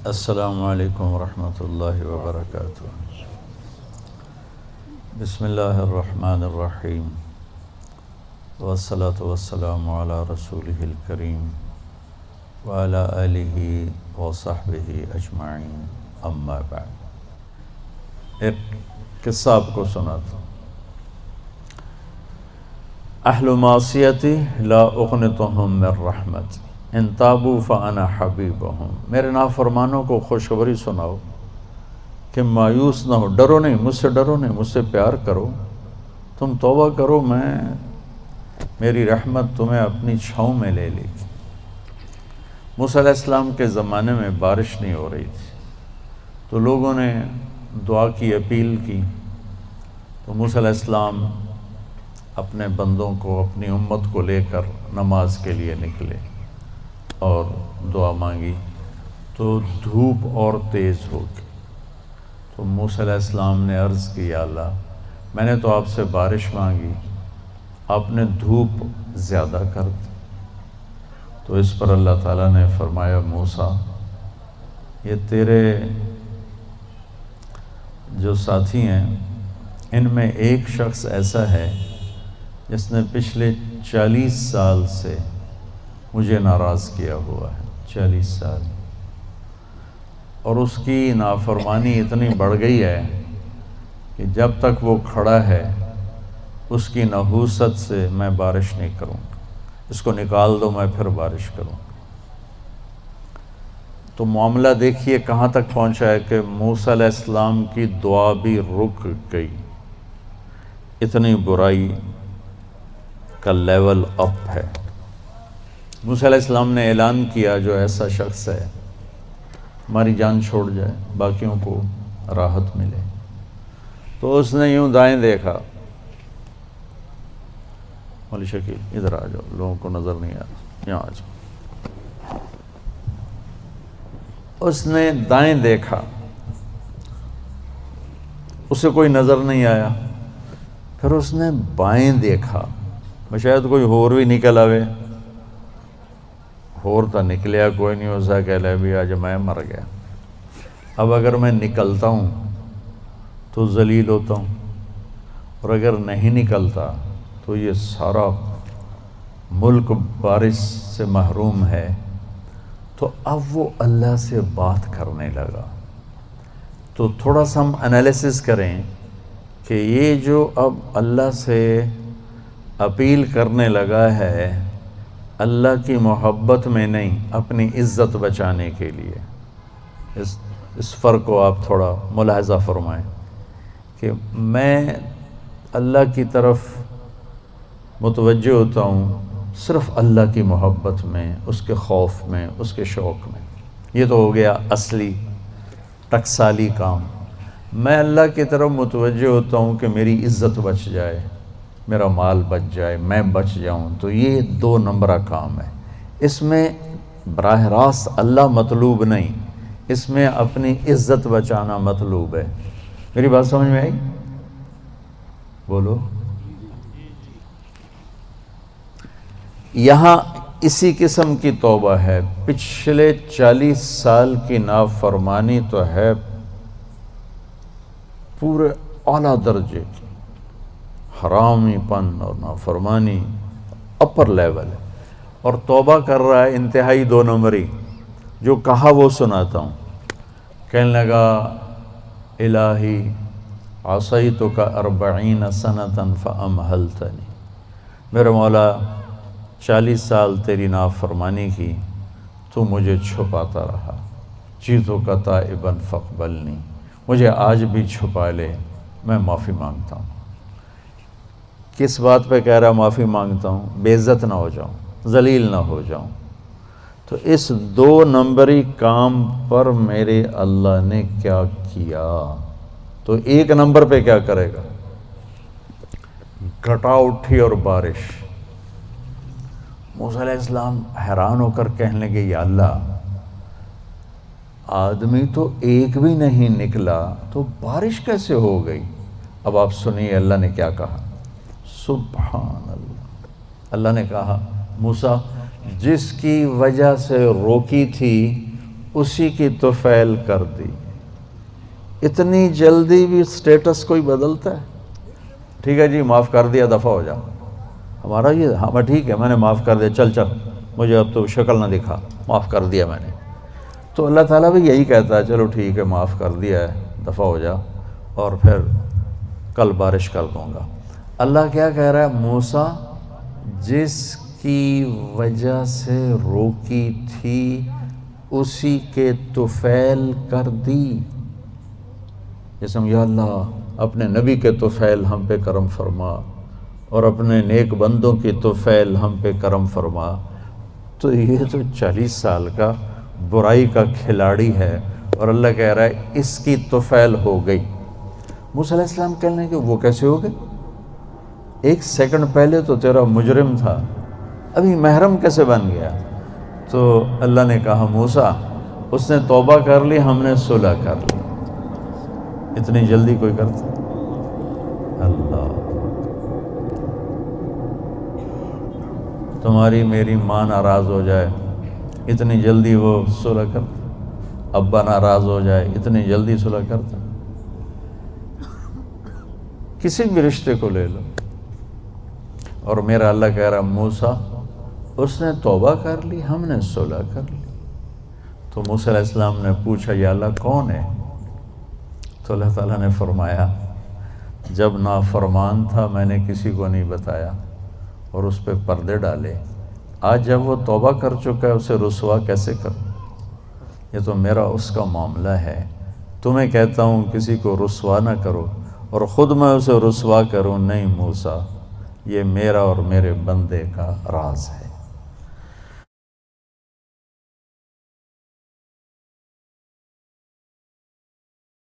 السلام علیکم ورحمۃ اللہ وبرکاتہ۔ بسم اللہ الرحمن الرحیم، والصلاة والسلام علی رسولہ الکریم وعلی آلہ وصحبہ اجمعین، اما بعد۔ ایک قصہ آپ کو سناتا ہوں۔ اہل معصیتی لا اقنطہم من رحمت ان تابوا فانا حبیبہم۔ میرے نافرمانوں کو خوشخبری سناؤ کہ مایوس نہ ہو، ڈرو نہیں، مجھ سے ڈرو نہیں، مجھ سے پیار کرو، تم توبہ کرو، میری رحمت تمہیں اپنی چھاؤں میں لے لے گی۔ موسیٰ علیہ السلام کے زمانے میں بارش نہیں ہو رہی تھی، تو لوگوں نے دعا کی، اپیل کی، تو موسیٰ علیہ السلام اپنے بندوں کو، اپنی امت کو لے کر نماز کے لیے نکلے اور دعا مانگی، تو دھوپ اور تیز ہو گئی۔ تو موسیٰ علیہ السلام نے عرض کی، یا اللہ، میں نے تو آپ سے بارش مانگی، آپ نے دھوپ زیادہ کر دی۔ تو اس پر اللہ تعالیٰ نے فرمایا، موسیٰ، یہ تیرے جو ساتھی ہیں ان میں ایک شخص ایسا ہے جس نے پچھلے 40 سال سے مجھے ناراض کیا ہوا ہے، 40 سال، اور اس کی نافرمانی اتنی بڑھ گئی ہے کہ جب تک وہ کھڑا ہے اس کی نحوست سے میں بارش نہیں کروں گا، اس کو نکال دو، میں پھر بارش کروں گا۔ تو معاملہ دیکھیے کہاں تک پہنچا ہے کہ موسیٰ علیہ السلام کی دعا بھی رک گئی، اتنی برائی کا لیول اپ ہے۔ موسیٰ علیہ السلام نے اعلان کیا، جو ایسا شخص ہے ہماری جان چھوڑ جائے، باقیوں کو راحت ملے۔ تو اس نے یوں دائیں دیکھا، مولی شکیل ادھر آ جاؤ، لوگوں کو نظر نہیں آ رہا، یہاں آ جاؤ۔ اس نے دائیں دیکھا، اسے کوئی نظر نہیں آیا۔ پھر اس نے بائیں دیکھا، شاید کوئی ہور بھی نکل آوے، ہور تو نکلیا کوئی نہیں، اسا کہہ لے بھی آج میں مر گیا، اب اگر میں نکلتا ہوں تو ذلیل ہوتا ہوں، اور اگر نہیں نکلتا تو یہ سارا ملک بارش سے محروم ہے۔ تو اب وہ اللہ سے بات کرنے لگا۔ تو تھوڑا سا ہم انالیسس کریں کہ یہ جو اب اللہ سے اپیل کرنے لگا ہے، اللہ کی محبت میں نہیں، اپنی عزت بچانے کے لیے، اس فرق کو آپ تھوڑا ملاحظہ فرمائیں کہ میں اللہ کی طرف متوجہ ہوتا ہوں صرف اللہ کی محبت میں، اس کے خوف میں، اس کے شوق میں۔ یہ تو ہو گیا اصلی ٹکسالی کام۔ میں اللہ کی طرف متوجہ ہوتا ہوں کہ میری عزت بچ جائے، میرا مال بچ جائے، میں بچ جاؤں، تو یہ 2 نمبرہ کام ہے۔ اس میں براہ راست اللہ مطلوب نہیں، اس میں اپنی عزت بچانا مطلوب ہے۔ میری بات سمجھ میں آئی؟ بولو۔ یہاں اسی قسم کی توبہ ہے، پچھلے 40 سال کی نافرمانی تو ہے پورے اعلیٰ درجے کی، حرامی پن اور نافرمانی اپر لیول ہے، اور توبہ کر رہا ہے انتہائی 2 نمبری۔ جو کہا وہ سناتا ہوں۔ کہنے لگا، الہی عصیتک 40 سنة فامہلتنی، میرے مولا 40 سال تیری نافرمانی کی، تو مجھے چھپاتا رہا، جئتک تائبا فاقبلنی، مجھے آج بھی چھپا لے، میں معافی مانگتا ہوں۔ کس بات پہ کہہ رہا معافی مانگتا ہوں؟ بے عزت نہ ہو جاؤں، ذلیل نہ ہو جاؤں۔ تو اس 2 نمبری کام پر میرے اللہ نے کیا کیا، تو 1 نمبر پہ کیا کرے گا؟ گھٹا اٹھی اور بارش۔ موسیٰ علیہ السلام حیران ہو کر کہنے لگے، یا اللہ، آدمی تو ایک بھی نہیں نکلا تو بارش کیسے ہو گئی؟ اب آپ سنیے اللہ نے کیا کہا۔ سبحان اللہ، اللہ نے کہا، موسیٰ، جس کی وجہ سے روکی تھی اسی کی طفیل کر دی۔ اتنی جلدی بھی سٹیٹس کوئی بدلتا ہے؟ ٹھیک ہے جی معاف کر دیا، دفع ہو جا۔ ہمارا یہ ہاں ٹھیک ہے میں نے معاف کر دیا، چل چل مجھے اب تو شکل نہ دکھا، معاف کر دیا میں نے۔ تو اللہ تعالیٰ بھی یہی کہتا ہے چلو ٹھیک ہے معاف کر دیا ہے، دفع ہو جا، اور پھر کل بارش کر دوں گا۔ اللہ کیا کہہ رہا ہے؟ موسیٰ جس کی وجہ سے روکی تھی اسی کے طفیل کر دی۔ جیسے یا اللہ اپنے نبی کے طفیل ہم پہ کرم فرما اور اپنے نیک بندوں کی طفیل ہم پہ کرم فرما۔ تو یہ تو 40 سال کا برائی کا کھلاڑی ہے اور اللہ کہہ رہا ہے اس کی طفیل ہو گئی۔ موسیٰ علیہ السلام کہنے کہ وہ کیسے ہو گئی؟ 1 سیکنڈ پہلے تو تیرا مجرم تھا، ابھی محرم کیسے بن گیا؟ تو اللہ نے کہا موسیٰ اس نے توبہ کر لی، ہم نے صلح کر لی۔ اتنی جلدی کوئی کرتا؟ اللہ، تمہاری میری ماں ناراض ہو جائے اتنی جلدی وہ صلح کرتا؟ ابا ناراض ہو جائے اتنی جلدی صلح کرتا؟ کسی بھی رشتے کو لے لو، اور میرا اللہ کہہ رہا موسیٰ اس نے توبہ کر لی، ہم نے صلح کر لی۔ تو موسیٰ علیہ السلام نے پوچھا یا اللہ کون ہے؟ تو اللہ تعالیٰ نے فرمایا جب نافرمان تھا میں نے کسی کو نہیں بتایا اور اس پہ پردے ڈالے، آج جب وہ توبہ کر چکا ہے اسے رسوا کیسے کروں؟ یہ تو میرا اس کا معاملہ ہے، تمہیں کہتا ہوں کسی کو رسوا نہ کرو اور خود میں اسے رسوا کروں نہیں موسیٰ، یہ میرا اور میرے بندے کا راز ہے۔